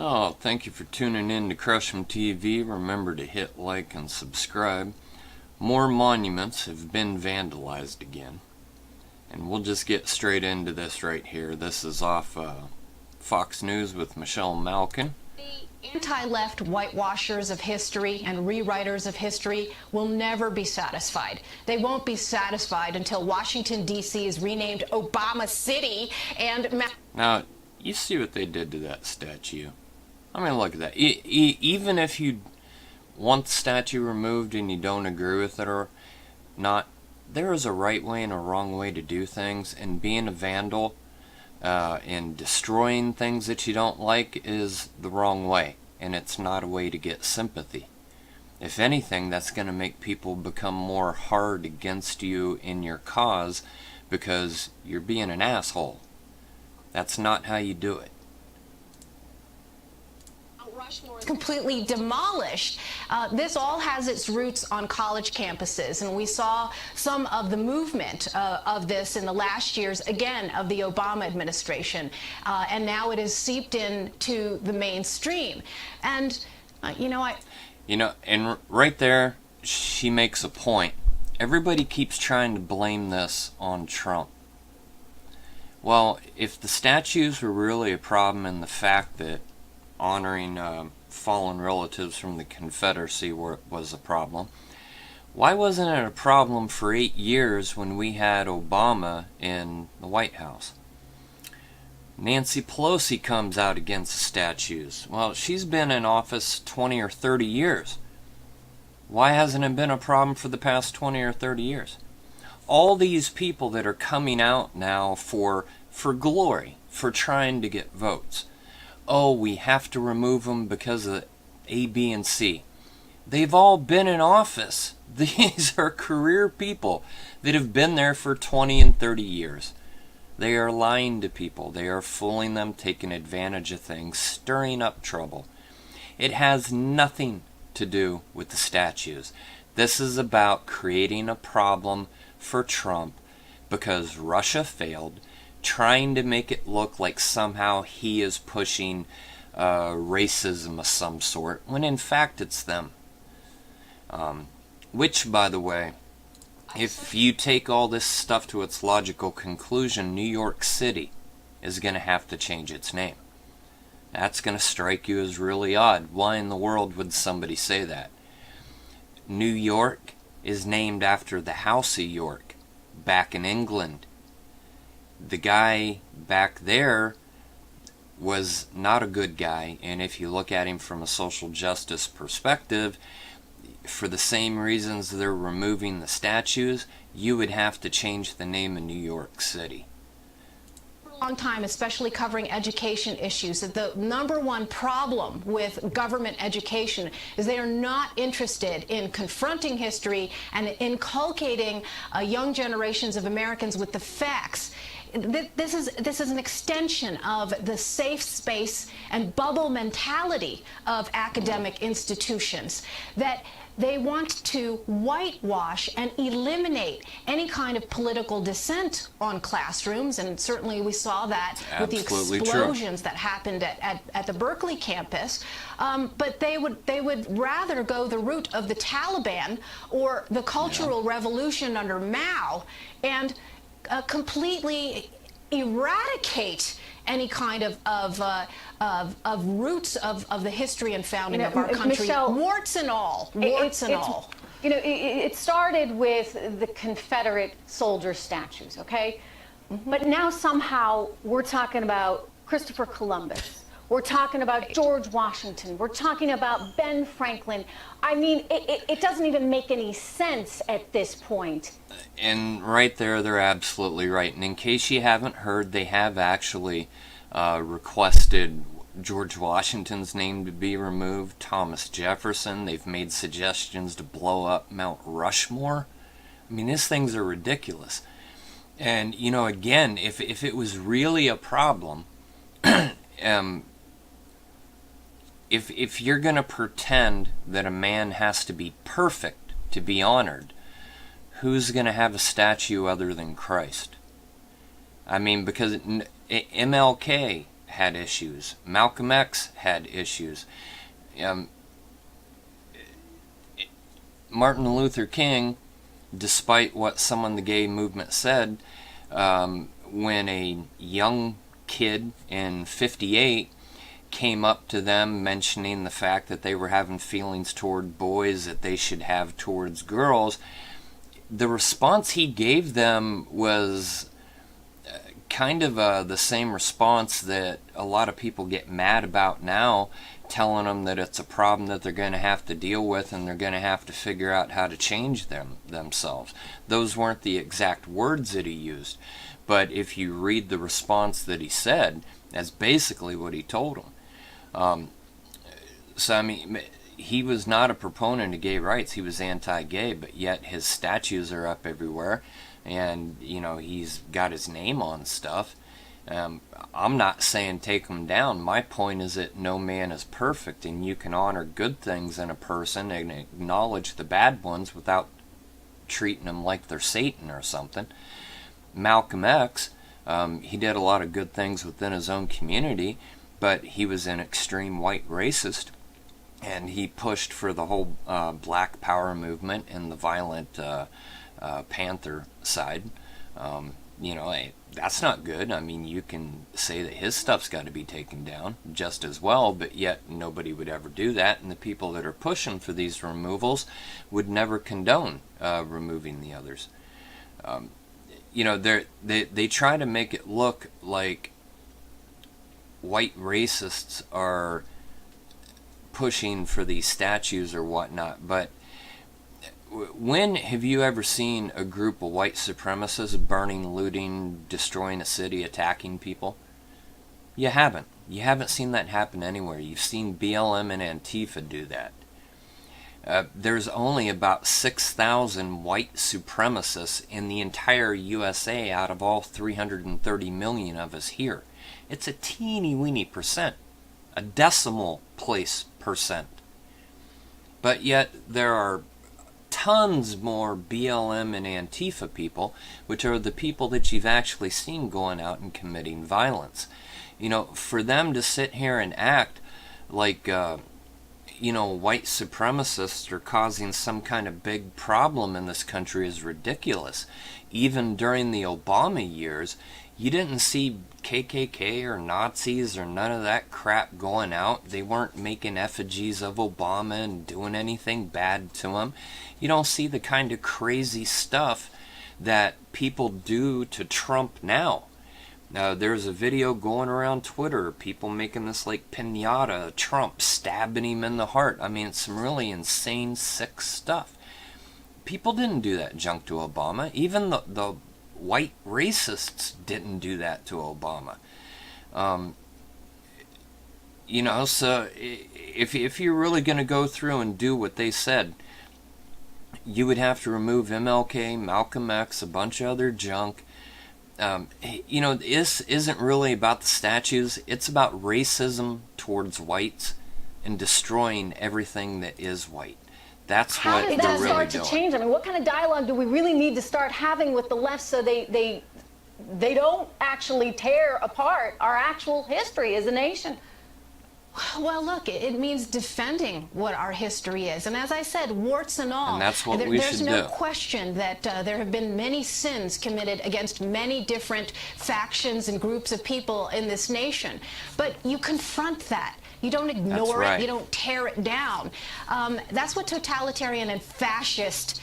Oh, thank you for tuning in to Crush'em TV. Remember to hit like and subscribe. More monuments have been vandalized again. And we'll just get straight into this right here. This is off Fox News with Michelle Malkin. The anti-left whitewashers of history and rewriters of history will never be satisfied. They won't be satisfied until Washington, D.C. is renamed Obama City and... Now, you see what they did to that statue. I mean, look at that. Even if you want the statue removed and you don't agree with it or not, there is a right way and a wrong way to do things, and being a vandal and destroying things that you don't like is the wrong way, and it's not a way to get sympathy. If anything, that's going to make people become more hard against you in your cause because you're being an asshole. That's not how you do it. Completely demolished. This all has its roots on college campuses, and we saw some of the movement of this in the last years, again, of the Obama administration, and now it has seeped into the mainstream. And, and right there, she makes a point. Everybody keeps trying to blame this on Trump. Well, if the statues were really a problem and the fact that honoring fallen relatives from the Confederacy was a problem, why wasn't it a problem for 8 years when we had Obama in the White House? Nancy Pelosi comes out against the statues. Well, she's been in office 20 or 30 years. Why hasn't it been a problem for the past 20 or 30 years? All these people that are coming out now for glory, for trying to get votes. Oh, we have to remove them because of A, B, and C. They've all been in office. These are career people that have been there for 20 and 30 years. They are lying to people. They are fooling them, taking advantage of things, stirring up trouble. It has nothing to do with the statues. This is about creating a problem for Trump because Russia failed, trying to make it look like somehow he is pushing racism of some sort, when in fact it's them. Which, by the way, if you take all this stuff to its logical conclusion, New York City is going to have to change its name. That's going to strike you as really odd. Why in the world would somebody say that? New York is named after the House of York, back in England. The guy back there was not a good guy, and if you look at him from a social justice perspective, for the same reasons they're removing the statues, you would have to change the name of New York City. Long time, especially covering education issues, that the number one problem with government education is they are not interested in confronting history and inculcating young generations of Americans with the facts. This is an extension of the safe space and bubble mentality of academic institutions, that they want to whitewash and eliminate any kind of political dissent on classrooms, and certainly we saw that with the explosions that happened at the Berkeley campus. But they would rather go the route of the Taliban or the Cultural Revolution under Mao and completely eradicate any kind of roots of the history and founding of our country, Michelle, warts and all, warts and all. It started with the Confederate soldier statues, okay? Mm-hmm. But now somehow we're talking about Christopher Columbus. We're talking about George Washington. We're talking about Ben Franklin. I mean, it doesn't even make any sense at this point. And right there, they're absolutely right. And in case you haven't heard, they have actually requested George Washington's name to be removed, Thomas Jefferson. They've made suggestions to blow up Mount Rushmore. I mean, these things are ridiculous. And, again, if it was really a problem, if you're going to pretend that a man has to be perfect to be honored, who's going to have a statue other than Christ? I mean, because MLK had issues. Malcolm X had issues. Um, Martin Luther King, despite what some in the gay movement said, when a young kid in '58 came up to them mentioning the fact that they were having feelings toward boys that they should have towards girls, the response he gave them was kind of the same response that a lot of people get mad about now, telling them that it's a problem that they're going to have to deal with and they're going to have to figure out how to change themselves. Those weren't the exact words that he used, but if you read the response that he said, that's basically what he told them. So I mean, he was not a proponent of gay rights. He was anti-gay, but yet his statues are up everywhere, and you know, he's got his name on stuff. I'm not saying take them down. My point is that no man is perfect, and you can honor good things in a person and acknowledge the bad ones without treating them like they're Satan or something. Malcolm X, he did a lot of good things within his own community, but he was an extreme white racist, and he pushed for the whole Black Power movement and the violent Panther side. That's not good. I mean, you can say that his stuff's got to be taken down just as well, but yet nobody would ever do that, and the people that are pushing for these removals would never condone removing the others. They try to make it look like white racists are pushing for these statues or whatnot, but when have you ever seen a group of white supremacists burning, looting, destroying a city, attacking people? You haven't. You haven't seen that happen anywhere. You've seen BLM and Antifa do that. There's only about 6,000 white supremacists in the entire USA out of all 330 million of us here. It's a teeny-weeny percent, a decimal place percent. But yet there are tons more BLM and Antifa people, which are the people that you've actually seen going out and committing violence. You know, for them to sit here and act like, white supremacists are causing some kind of big problem in this country is ridiculous. Even during the Obama years, you didn't see KKK or Nazis or none of that crap going out. They weren't making effigies of Obama and doing anything bad to him. You don't see the kind of crazy stuff that people do to Trump now. There's a video going around Twitter, people making this like piñata, Trump stabbing him in the heart. I mean, it's some really insane, sick stuff. People didn't do that junk to Obama. Even the white racists didn't do that to Obama. So if you're really going to go through and do what they said, you would have to remove MLK, Malcolm X, a bunch of other junk. This isn't really about the statues. It's about racism towards whites and destroying everything that is white. That's How what does they're that really start doing. to change? I mean, what kind of dialogue do we really need to start having with the left so they don't actually tear apart our actual history as a nation? Well, look, it means defending what our history is. And as I said, warts and all. And that's what we There's should no do. question that there have been many sins committed against many different factions and groups of people in this nation. But you confront that. You don't ignore right. it. You don't tear it down. That's what totalitarian and fascist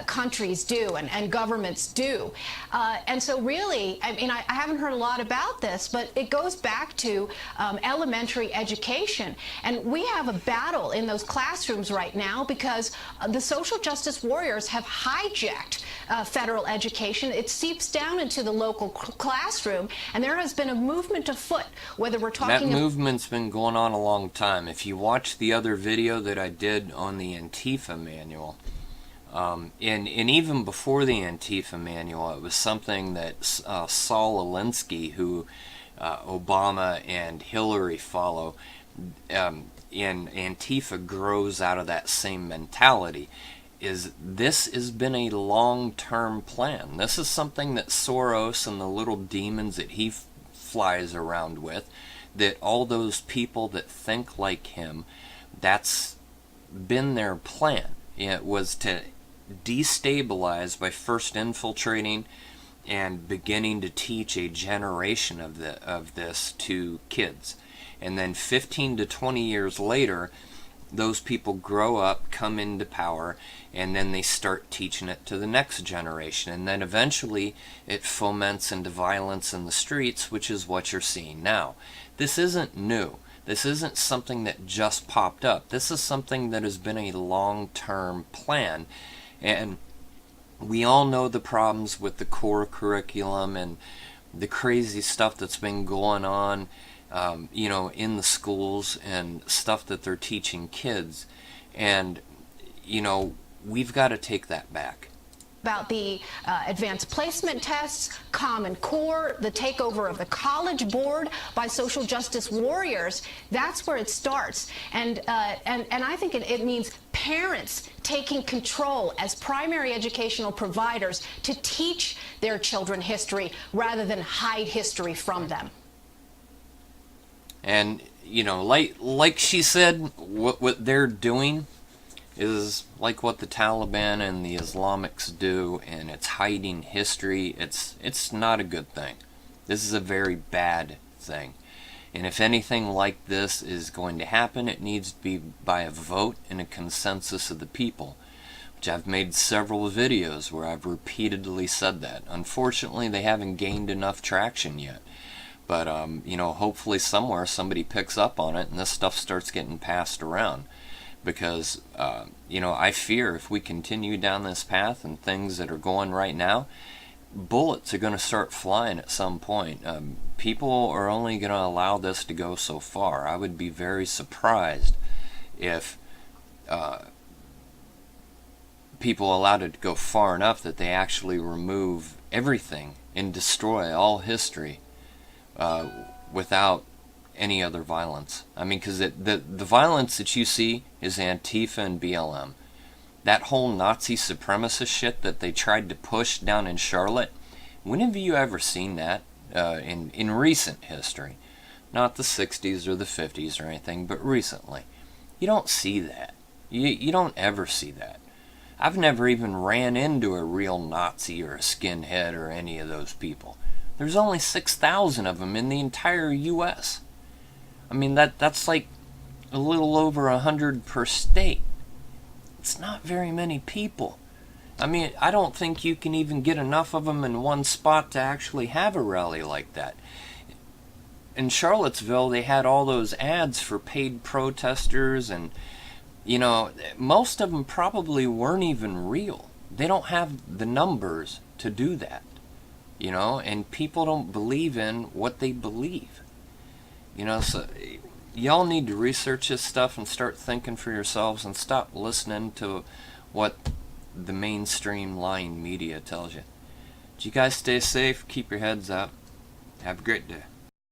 countries do and governments do. And so really, I mean, I haven't heard a lot about this, but it goes back to elementary education. And we have a battle in those classrooms right now because the social justice warriors have hijacked federal education. It seeps down into the local classroom, and there has been a movement afoot, whether we're talking... That movement's been going on a long time. If you watch the other video that I did on the Antifa manual, and even before the Antifa manual, it was something that Saul Alinsky, who Obama and Hillary follow, and Antifa grows out of that same mentality. This has been a long-term plan. This is something that Soros and the little demons that he flies around with, that all those people that think like him, that's been their plan. It was to destabilize by first infiltrating and beginning to teach a generation of this to kids. And then 15 to 20 years later, those people grow up, come into power, and then they start teaching it to the next generation. And then eventually it foments into violence in the streets, which is what you're seeing now. This isn't new. This isn't something that just popped up. This is something that has been a long-term plan. And we all know the problems with the core curriculum and the crazy stuff that's been going on, in the schools and stuff that they're teaching kids. And, we've got to take that back. About the advanced placement tests, Common Core, the takeover of the College Board by social justice warriors. That's where it starts. And I think it means parents taking control as primary educational providers to teach their children history rather than hide history from them. And, like she said, what they're doing is like what the Taliban and the Islamics do, and it's hiding history. It's not a good thing. This is a very bad thing. And if anything like this is going to happen, it needs to be by a vote and a consensus of the people, which I've made several videos where I've repeatedly said that. Unfortunately, they haven't gained enough traction yet. But, hopefully somewhere somebody picks up on it and this stuff starts getting passed around. Because, I fear if we continue down this path and things that are going right now, bullets are going to start flying at some point. People are only going to allow this to go so far. I would be very surprised if people allowed it to go far enough that they actually remove everything and destroy all history without any other violence. I mean, because the violence that you see is Antifa and BLM. That whole Nazi supremacist shit that they tried to push down in Charlotte, when have you ever seen that in recent history? Not the 60s or the 50s or anything, but recently. You don't see that. You don't ever see that. I've never even ran into a real Nazi or a skinhead or any of those people. There's only 6,000 of them in the entire U.S. I mean, that's like a little over 100 per state. It's not very many people. I mean, I don't think you can even get enough of them in one spot to actually have a rally like that. In Charlottesville, they had all those ads for paid protesters, and, most of them probably weren't even real. They don't have the numbers to do that, and people don't believe in what they believe. So y'all need to research this stuff and start thinking for yourselves and stop listening to what the mainstream lying media tells you. You guys stay safe, keep your heads up. Have a great day.